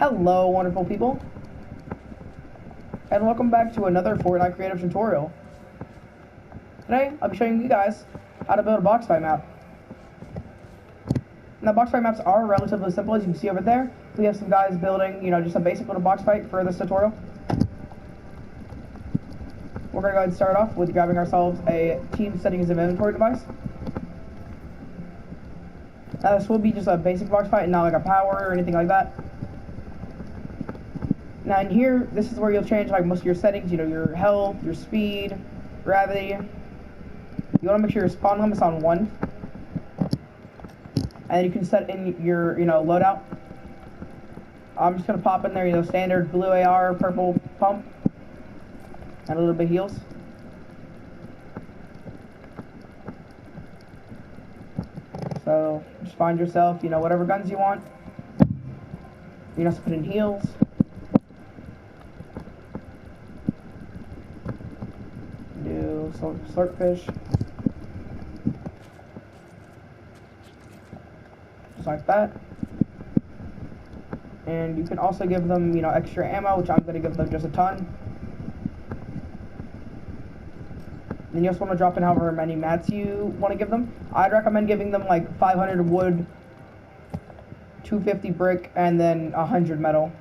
Hello, wonderful people, and welcome back to another Fortnite creative tutorial. Today, I'll be showing you guys how to build a Boxfight map. Now, Boxfight maps are relatively simple, as you can see over there. We have some guys building, just a basic little Boxfight for this tutorial. We're going to go ahead and start off with grabbing ourselves a team settings and inventory device. Now, this will be just a basic Boxfight and not like a power or anything like that. Now in here, this is where you'll change like most of your settings, your health, your speed, gravity. You want to make sure your spawn limit's on 1. And you can set in your, loadout. I'm just going to pop in there, standard blue AR, purple pump, and a little bit of heals. So just find yourself, whatever guns you want. You have to put in heals. Slurpfish, just like that. And you can also give them, extra ammo, which I'm going to give them just a ton. Then you also want to drop in however many mats you want to give them. I'd recommend giving them like 500 wood, 250 brick, and then 100 metal.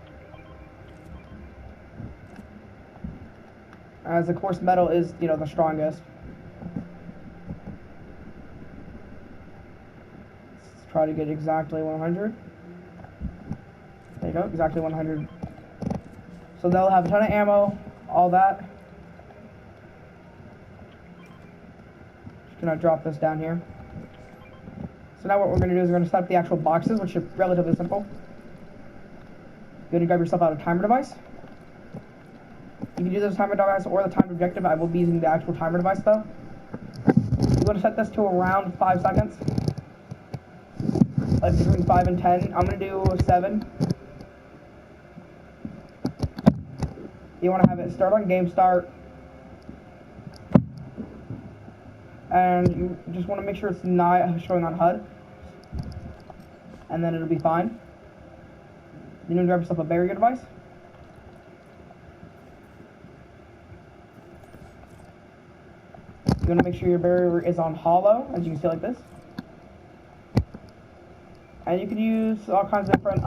As of course metal is, the strongest. Let's try to get exactly 100. There you go, exactly 100. So they'll have a ton of ammo, all that. Just gonna drop this down here. So now what we're gonna do is we're gonna set up the actual boxes, which are relatively simple. You're gonna grab yourself out a timer device. You can use this timer device or the timed objective. I will be using the actual timer device though. You want to set this to around 5 seconds. Like between 5 and 10. I'm going to do 7. You want to have it start on game start. And you just want to make sure it's not showing on HUD. And then it'll be fine. Then you grab yourself a barrier device. You want to make sure your barrier is on hollow, as you can see like this. And you can use all kinds of different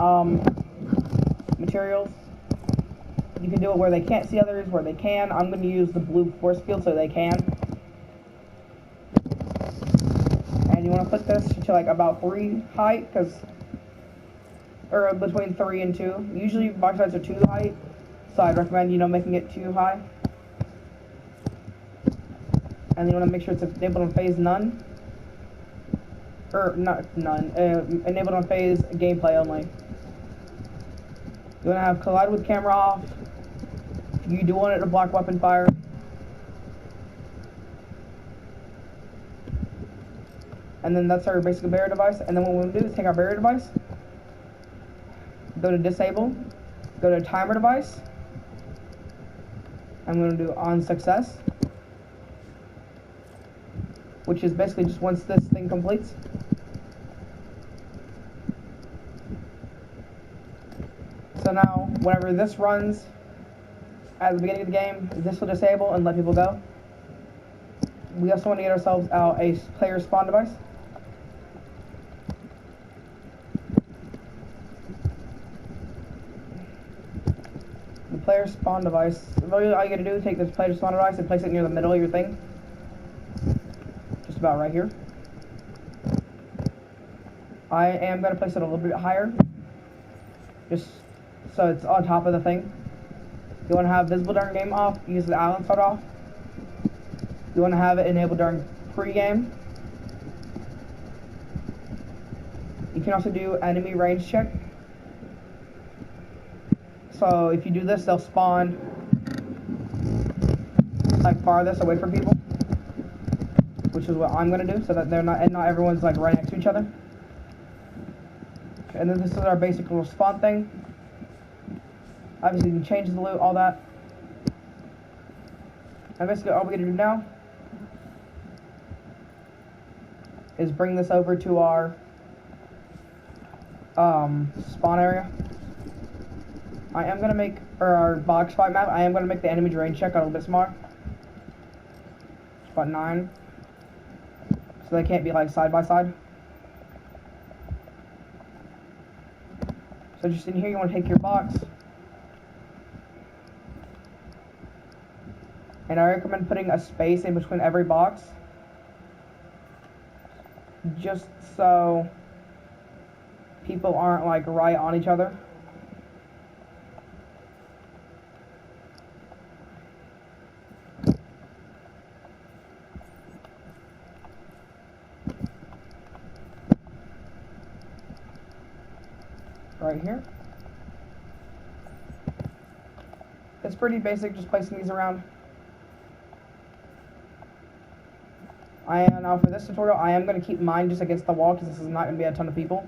materials. You can do it where they can't see others, where they can. I'm going to use the blue force field so they can. And you want to put this to like about 3 height, or between 3 and 2. Usually box fights are 2 height, so I'd recommend, making it 2 high. And you want to make sure it's enabled on phase none. Or not none. Enabled on phase gameplay only. You want to have collide with camera off. You do want it to block weapon fire. And then that's our basic barrier device. And then what we're going to do is take our barrier device, go to disable, go to timer device. I'm going to do on success, which is basically just once this thing completes. So now, whenever this runs at the beginning of the game, this will disable and let people go. We also want to get ourselves out a player spawn device. The player spawn device, really all you gotta do is take this player spawn device and place it near the middle of your thing. About right here. I am going to place it a little bit higher, just so it's on top of the thing. You want to have visible during game off, use the island start off. You want to have it enabled during pre-game. You can also do enemy range check. So if you do this, they'll spawn like farthest away from people, which is what I'm going to do, so that not everyone's like right next to each other. Okay, and then this is our basic little spawn thing. Obviously you can change the loot, all that. And basically all we got to do now is bring this over to our spawn area. I am gonna make, for our box fight map, I am gonna make the enemy range check a little bit smaller. It's about 9. So they can't be like side by side. So just in here, you want to take your box. And I recommend putting a space in between every box. Just so people aren't like right on each other. Right here. It's pretty basic, just placing these around. Now for this tutorial, I am going to keep mine just against the wall because this is not going to be a ton of people.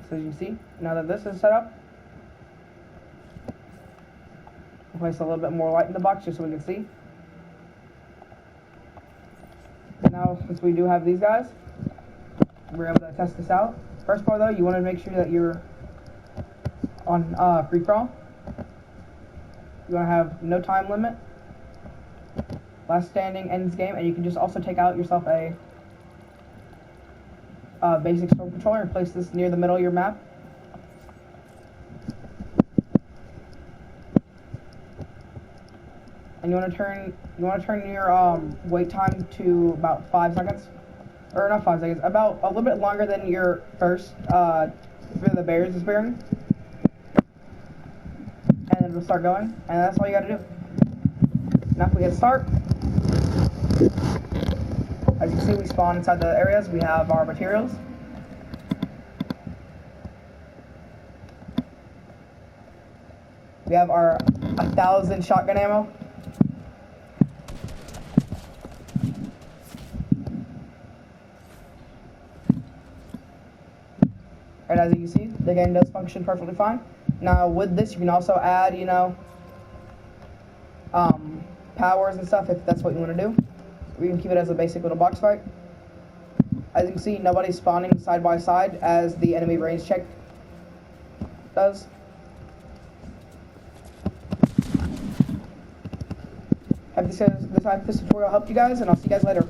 So as you can see, now that this is set up, I'll place a little bit more light in the box just so we can see. Now, since we do have these guys, we're able to test this out. First part though, you want to make sure that you're on free for all. You want to have no time limit. Last standing ends game, and you can just also take out yourself a basic storm controller and place this near the middle of your map. And you want to turn your wait time to about 5 seconds, or not 5 seconds, about a little bit longer than your first for the bears is bearing. And then it'll start going, and that's all you got to do. Now if we hit start, as you can see, we spawn inside the areas. We have our materials. We have our 1,000 shotgun ammo. And as you can see, the game does function perfectly fine. Now with this, you can also add, powers and stuff if that's what you want to do. We can keep it as a basic little box fight. As you can see, nobody's spawning side by side as the enemy range check does. Hope this tutorial helped you guys, and I'll see you guys later.